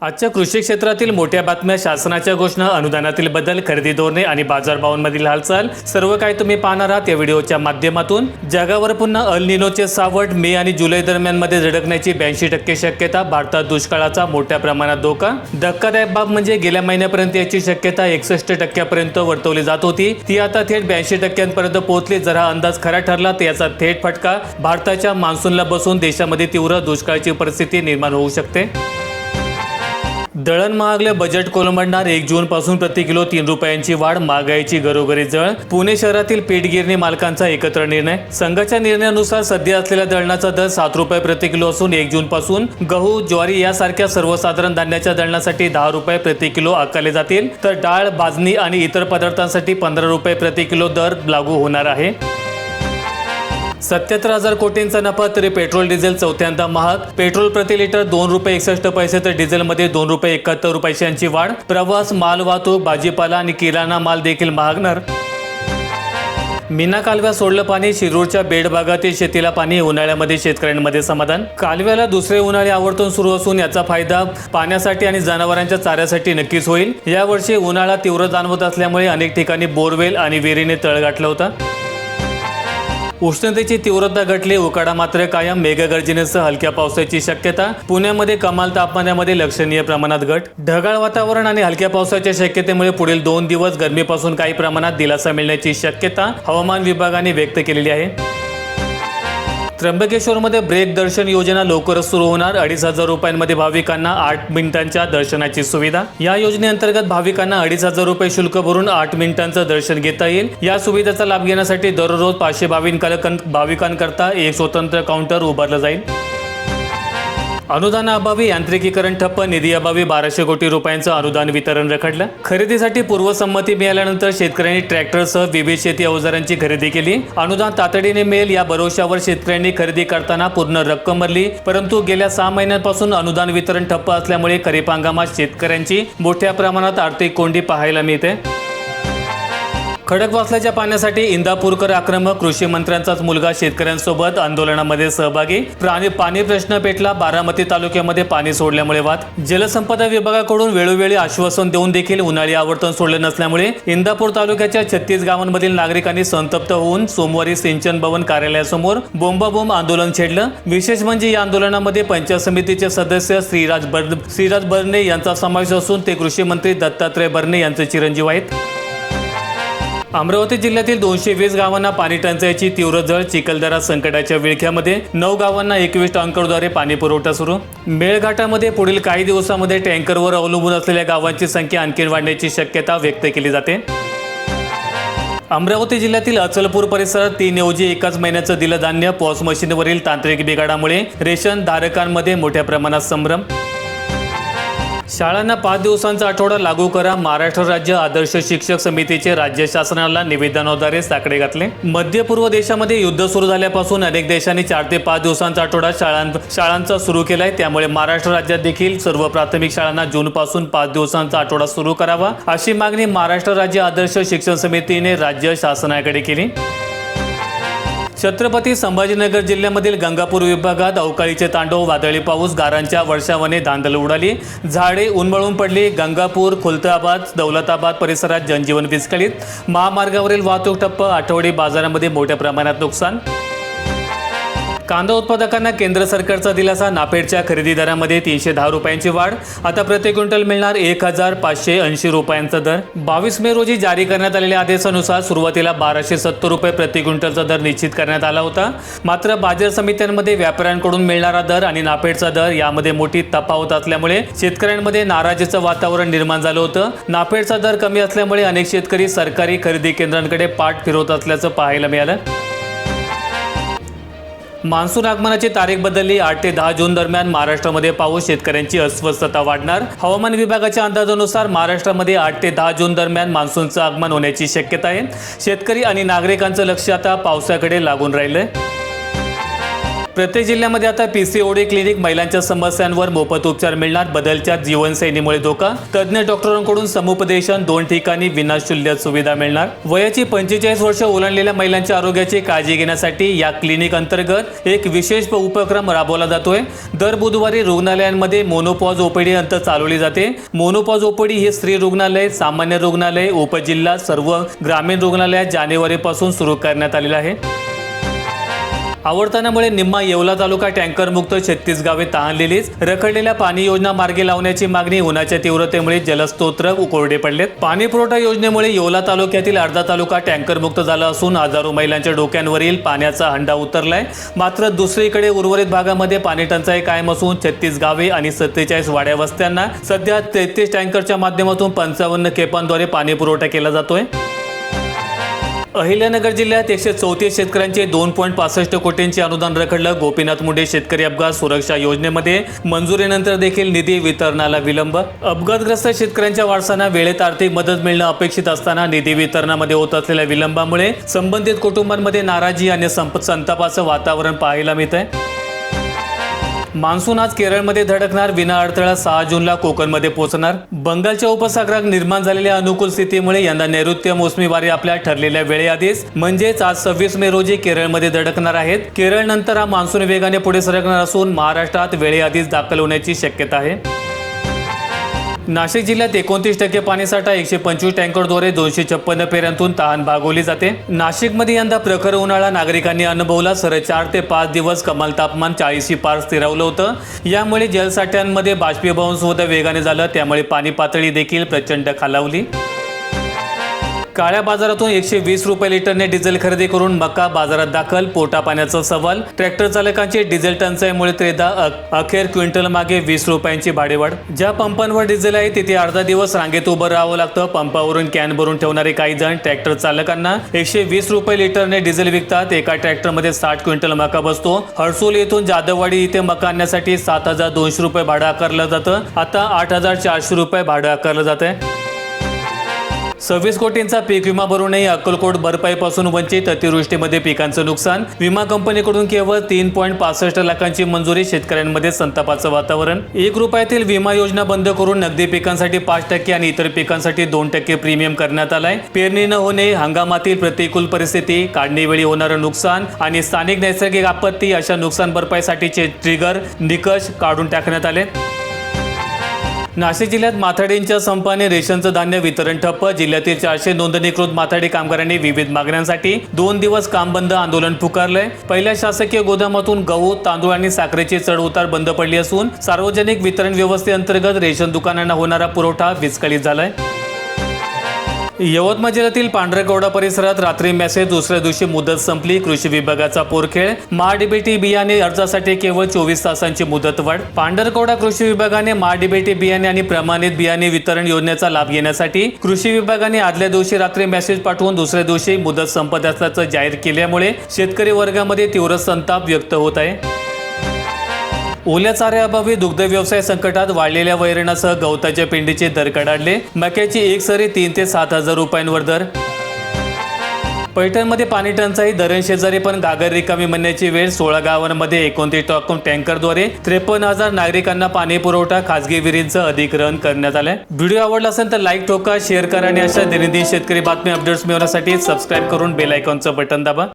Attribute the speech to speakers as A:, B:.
A: आजच्या कृषी क्षेत्रातील मोठ्या बातम्या, शासनाच्या घोषणा, अनुदानातील बदल, खरेदी धोरणे आणि बाजारभावांमधील हालचाल सर्व काही तुम्ही पाहणार आहात या व्हिडिओच्या माध्यमातून। जगावर पुन्हा अल निनोचे सावट, मे आणि जुलै दरम्यान मध्ये झडकण्याची 82% शक्यता। भारतात दुष्काळाचा मोठ्या प्रमाणात धोका। धक्कादायक बाब म्हणजे गेल्या महिन्यापर्यंत याची शक्यता 61% वर्तवली जात होती, ती आता थेट 82% पर्यंत पोहोचली। जर हा अंदाज खरा ठरला तर याचा थेट फटका भारताच्या मान्सूनला बसून देशामध्ये तीव्र दुष्काळाची परिस्थिती निर्माण होऊ शकते। दळण महागले, बजेट कोलमडणार। 1 जून पासून प्रति किलो 3 रुपयांची वाढ, महागाईची घरोघरी झळ। पुणे शहरातील पीठ गिरणी मालकांचा एकत्र निर्णय। संघाच्या निर्णयानुसार सध्या असलेला दळणाचा दर 7 रुपये प्रति किलो असून 1 जून पासून गहू, ज्वारी यासारख्या सर्वसाधारण धान्याच्या दळणासाठी 10 रुपये प्रति किलो आकारले जातील, तर डाळ, भाजणी आणि इतर पदार्थांसाठी 15 रुपये प्रति किलो दर लागू होणार आहे। 77,000 कोटींचा नफा, तरी पेट्रोल डिझेल चौथ्यांदा महाग। पेट्रोल प्रति लिटर 2 रुपये 61 पैसे तर डिझेलमध्ये 2 रुपये 71 पैशांची वाढ। प्रवास, माल वाहतूक, भाजीपाला आणि किराणा माल देखील महागणार। मीना कालव्यात सोडलं पाणी, शिरूरच्या बेड भागातील शेतीला पाणी, उन्हाळ्यामध्ये शेतकऱ्यांमध्ये समाधान। कालव्याला दुसरे उन्हाळे आवर्तून सुरू असून याचा फायदा पाण्यासाठी आणि जनावरांच्या चाऱ्यासाठी नक्कीच होईल। यावर्षी उन्हाळा तीव्र जाणवत असल्यामुळे अनेक ठिकाणी बोरवेल आणि विहिरीने तळ गाठला होता। उष्णतेची तीव्रता घटली, उकाडा मात्र कायम। मेघगर्जनेसह हलक्या पावसाची शक्यता। पुण्यामध्ये कमाल तापमानामध्ये लक्षणीय प्रमाणात घट। ढगाळ वातावरण आणि हलक्या पावसाच्या शक्यतेमुळे पुढील 2 दिवस गरमीपासून काही प्रमाणात दिलासा मिळण्याची शक्यता हवामान विभागाने व्यक्त केलेली आहे। त्र्यंबकेश्वरमध्ये ब्रेक दर्शन योजना लवकरच सुरू होणार। 2,500 रुपयांमध्ये भाविकांना 8 मिनिटांच्या दर्शनाची सुविधा। या योजनेअंतर्गत भाविकांना 2,500 रुपये शुल्क भरून 8 मिनिटांचं दर्शन घेता येईल। या सुविधेचा लाभ घेण्यासाठी दररोज 500 भाविकांकरता एक स्वतंत्र काउंटर उभारलं जाईल। अनुदानाअभावी यांत्रिकीकरण ठप्प, निधी अभावी 1200 कोटी रुपयांचं अनुदान वितरण रखडलं। खरेदीसाठी पूर्वसंमती मिळाल्यानंतर शेतकऱ्यांनी ट्रॅक्टरसह विविध शेती अवजारांची खरेदी केली। अनुदान तातडीने मिळेल या भरोश्यावर शेतकऱ्यांनी खरेदी करताना पूर्ण रक्कम भरली, परंतु गेल्या 6 महिन्यांपासून अनुदान वितरण ठप्प असल्यामुळे खरीप हंगामात शेतकऱ्यांची मोठ्या प्रमाणात आर्थिक कोंडी पाहायला मिळते। खडकवासल्याच्या पाण्यासाठी इंदापूरकर आक्रमक, कृषी मंत्र्यांचाच मुलगा शेतकऱ्यांसोबत आंदोलनामध्ये सहभागी। पाणी प्रश्न पेटला, बारामती तालुक्यामध्ये पाणी सोडल्यामुळे वाद। जलसंपदा विभागाकडून वेळोवेळी आश्वासन देऊन देखील उन्हाळी आवर्तन सोडलं नसल्यामुळे इंदापूर तालुक्याच्या 36 गावांमधील नागरिकांनी संतप्त होऊन सोमवारी सिंचन भवन कार्यालयासमोर बोंबाबोंब आंदोलन छेडलं। विशेष म्हणजे या आंदोलनामध्ये पंचायत समितीचे सदस्य श्रीराज बर्णे यांचा समावेश असून ते कृषी मंत्री दत्तात्रय बर्णे यांचे चिरंजीव आहेत। अमरावती जिल्ह्यातील 220 गावांना पाणी टंचाईची तीव्र झळ। चिखलदरा संकटाच्या विळख्यामध्ये 9 गावांना 21 टँकरद्वारे पाणी पुरवठा सुरू। मेळघाटामध्ये पुढील काही दिवसांमध्ये टँकरवर अवलंबून असलेल्या गावांची संख्या आणखी वाढण्याची शक्यता व्यक्त केली जाते। अमरावती जिल्ह्यातील अचलपूर परिसरात 3 ऐवजी एकाच महिन्याचं दिलं धान्य। पॉस मशीनवरील तांत्रिक बिघाडामुळे रेशन धारकांमध्ये मोठ्या प्रमाणात संभ्रम। शाळांना 5 दिवसांचा आठवडा लागू करा, महाराष्ट्र राज्य आदर्श शिक्षक समितीचे राज्य शासनाला निवेदनाद्वारे साकडे घातले। मध्य पूर्व देशामध्ये युद्ध सुरू झाल्यापासून अनेक देशांनी 4 ते 5 दिवसांचा आठवडा शाळांचा सुरू केलाय। त्यामुळे महाराष्ट्र राज्यात देखील सर्व प्राथमिक शाळांना जून पासून 5 दिवसांचा आठवडा सुरू करावा, अशी मागणी महाराष्ट्र राज्य आदर्श शिक्षण समितीने राज्य शासनाकडे केली। छत्रपती संभाजीनगर जिल्ह्यामधील गंगापूर विभागात अवकाळीचे तांडव, वादळी पाऊस, गारांच्या वर्षावाने धांदल उडाली, झाडे उन्मळून पडली। गंगापूर, खुलताबाद, दौलताबाद परिसरात जनजीवन विस्कळीत, महामार्गावरील वाहतूक ठप्प, आठवडी बाजारामध्ये मोठ्या प्रमाणात नुकसान। कांदा उत्पादकांना केंद्र सरकारचा दिलासा, नाफेडच्या खरेदी दरामध्ये 310 रुपयांची वाढ, आता प्रति क्विंटल मिळणार 1,580 रुपयांचा दर। 22 मे रोजी जारी करण्यात आलेल्या आदेशानुसार सुरुवातीला 1,270 रुपये प्रति क्विंटलचा दर निश्चित करण्यात आला होता। मात्र बाजार समित्यांमध्ये व्यापाऱ्यांकडून मिळणारा दर आणि नाफेडचा दर यामध्ये मोठी तफावत असल्यामुळे शेतकऱ्यांमध्ये नाराजीचं वातावरण निर्माण झालं होतं। नाफेडचा दर कमी असल्यामुळे अनेक शेतकरी सरकारी खरेदी केंद्रांकडे पाठ फिरवत असल्याचं पाहायला मिळालं। मान्सून आगमनाची तारीख बदलली, 8 ते 10 जून दरम्यान महाराष्ट्रामध्ये पाऊस, शेतकऱ्यांची अस्वस्थता वाढणार। हवामान विभागाच्या अंदाजानुसार महाराष्ट्रामध्ये 8 ते 10 जून दरम्यान मान्सूनचं आगमन होण्याची शक्यता आहे। शेतकरी आणि नागरिकांचं लक्ष आता पावसाकडे लागून राहिलंय। प्रत्येक जिल्ह्यामध्ये आता पीसीओडी क्लिनिक, महिलांच्या समस्यांवर मोफत उपचार मिळणार, बदलच्या जीवनशैलीमुळे धोका, तज्ज्ञ डॉक्टरांकडून समुपदेशन, 2 ठिकाणी विनाशुल्क सुविधा मिळणार. वयाची 45 वर्ष ओलांडलेल्या महिलांच्या आरोग्याची काळजी घेण्यासाठी या क्लिनिक अंतर्गत एक विशेष उपक्रम राबवला जातोय. दर बुधवारी रुग्णालयांमध्ये मोनोपॉज ओपीडी अंत चालवली जाते. मोनोपॉज ओपीडी ही स्त्री रुग्णालय, सामान्य रुग्णालय, उपजिल्हा, सर्व ग्रामीण रुग्णालयात जानेवारीपासून सुरू करण्यात आलेला आहे. आवर्तनामुळे निम्मा येवला तालुका टँकर मुक्त, 36 गावे तहानलेलीच. रखडलेल्या पाणी योजना मार्गी लावण्याची मागणी. उन्हाच्या तीव्रतेमुळे जलस्रोत कोरडे पडलेत. पाणी पुरवठा योजनेमुळे येवला तालुक्यातील अर्धा तालुका टँकर मुक्त झाला असून हजारो महिलांच्या डोक्यांवरील पाण्याचा हंडा उतरलाय. मात्र दुसरीकडे उर्वरित भागामध्ये पाणी टंचाई कायम असून 36 गावे आणि 47 वाड्या वस्त्यांना सध्या 33 टँकरच्या माध्यमातून 55 खेपांद्वारे पाणी पुरवठा केला जातोय. अहिल्यानगर जिल्ह्यात 134 शेतकऱ्यांचे 2.65 कोटींचे अनुदान रखडलं. गोपीनाथ मुंडे शेतकरी अपघात सुरक्षा योजनेमध्ये मंजुरीनंतर देखील निधी वितरणाला विलंब. अपघातग्रस्त शेतकऱ्यांच्या वारसांना वेळेत आर्थिक मदत मिळणं अपेक्षित असताना निधी वितरणामध्ये होत असलेल्या विलंबामुळे संबंधित कुटुंबांमध्ये नाराजी आणि संतापाचं वातावरण पाहायला मिळतंय. मान्सून आज केरळमध्ये धडकणार. विना अडथळा 6 जूनला कोकणमध्ये पोहोचणार. बंगालच्या उपसागरात निर्माण झालेल्या अनुकूल स्थितीमुळे यंदा नैऋत्य मोसमी वारे आपल्या ठरलेल्या वेळेआधीच म्हणजेच आज 26 मे रोजी केरळमध्ये धडकणार आहेत. केरळ नंतर हा मान्सून वेगाने पुढे सरकणार असून महाराष्ट्रात वेळेआधीच दाखल होण्याची शक्यता आहे. नाशिक जिल्ह्यात 29% पाणीसाठा. 125 टँकरद्वारे 256 फेऱ्यांतून तहान भागवली जाते. नाशिकमध्ये यंदा प्रखर उन्हाळा नागरिकांनी अनुभवला. सलग 4 ते 5 दिवस कमाल तापमान 40 पार स्थिरावलं होतं. यामुळे जलसाठ्यांमध्ये बाष्पीभवन सुद्धा वेगाने झालं. त्यामुळे पाणी पातळी देखील प्रचंड खालावली. काळ्या बाजारातून 120 रुपये लिटरने डिझेल खरेदी करून मका बाजारात दाखल. पोटा पाण्याचा सवाल. ट्रॅक्टर चालकांची डिझेल टंचाईमुळे त्रेधा. अखेर क्विंटल मागे 20 रुपयांची भाडेवाढ. ज्या पंपांवर डिझेल आहे तिथे अर्धा दिवस रांगेत उभं राहावं लागतं. पंपावरून कॅन भरून ठेवणारे काही जण ट्रॅक्टर चालकांना 120 रुपये लिटरने डिझेल विकतात. एका ट्रॅक्टरमध्ये 60 क्विंटल मका बसतो. हर्सुल येथून जाधववाडी इथे मका आणण्यासाठी 7,200 रुपये भाडं आकारलं जातं. आता 8,400 रुपये भाडं आकारलं जातंय. 26 कोटींचा पीक विमा भरूनही अक्कलकोट भरपाईपासून वंचित. अतिवृष्टीमध्ये पिकांचं नुकसान. विमा कंपनीकडून केवळ 3.65 लाखांची मंजुरी. शेतकऱ्यांमध्ये संतापाचं वातावरण. 1 रुपयातील विमा योजना बंद करून नगदी पिकांसाठी 5% आणि इतर पिकांसाठी 2% प्रीमियम करण्यात आलाय. पेरणी न होणे, हंगामातील प्रतिकूल परिस्थिती, काढणीवेळी होणारं नुकसान आणि स्थानिक नैसर्गिक आपत्ती अशा नुकसान भरपाईसाठीचे ट्रिगर निकष काढून टाकण्यात आले. नाशिक जिल्ह्यात माथाडींच्या संपाने रेशनचं धान्य वितरण ठप्प. जिल्ह्यातील 400 नोंदणीकृत माथाडी कामगारांनी विविध मागण्यांसाठी 2 दिवस काम बंद आंदोलन पुकारलंय. पहिल्या शासकीय गोदामातून गहू, तांदूळ आणि साखरेची चढउतार बंद पडली असून सार्वजनिक वितरण व्यवस्थेअंतर्गत रेशन दुकानांना होणारा पुरवठा विस्कळीत झालाय. यवतमाळ जिल्ह्यातील पांढरकवडा परिसरात रात्री मेसेज. दुसऱ्या दिवशी मुदत संपली. कृषी विभागाचा पोरखेळ. महाडीबीटी बियाणे अर्जासाठी केवळ 24 तासांची मुदतवाढ. पांढरकवडा कृषी विभागाने महाडीबीटी बियाणे आणि प्रमाणित बियाणे वितरण योजनेचा लाभ घेण्यासाठी कृषी विभागाने आदल्या दिवशी रात्री मेसेज पाठवून दुसऱ्या दिवशी मुदत संपत असल्याचं जाहीर केल्यामुळे शेतकरी वर्गामध्ये तीव्र संताप व्यक्त होत आहे. ओल्या चाऱ्याअभावी दुग्ध व्यवसाय संकटात. वाढलेल्या वैरणासह गवताच्या पेंडीचे दर कडाडले. मक्याची एक सरी 3 ते 7,000 रुपयांवर दर. पैठणमध्ये पाणी टंचाई. धरण शेजारी पण गागर रिकामी म्हणण्याची वेळ. 16 गावांमध्ये 29 टँकरद्वारे 53,000 नागरिकांना पाणी पुरवठा. खासगी विहिरींचं अधिग्रहण करण्यात आलंय. व्हिडिओ आवडला असेल तर लाईक ठोका, शेअर करा आणि अशा दैनंदिन शेतकरी बातमी अपडेट्स मिळवण्यासाठी सबस्क्राईब करून बेल आयकॉनचं बटन दाबा.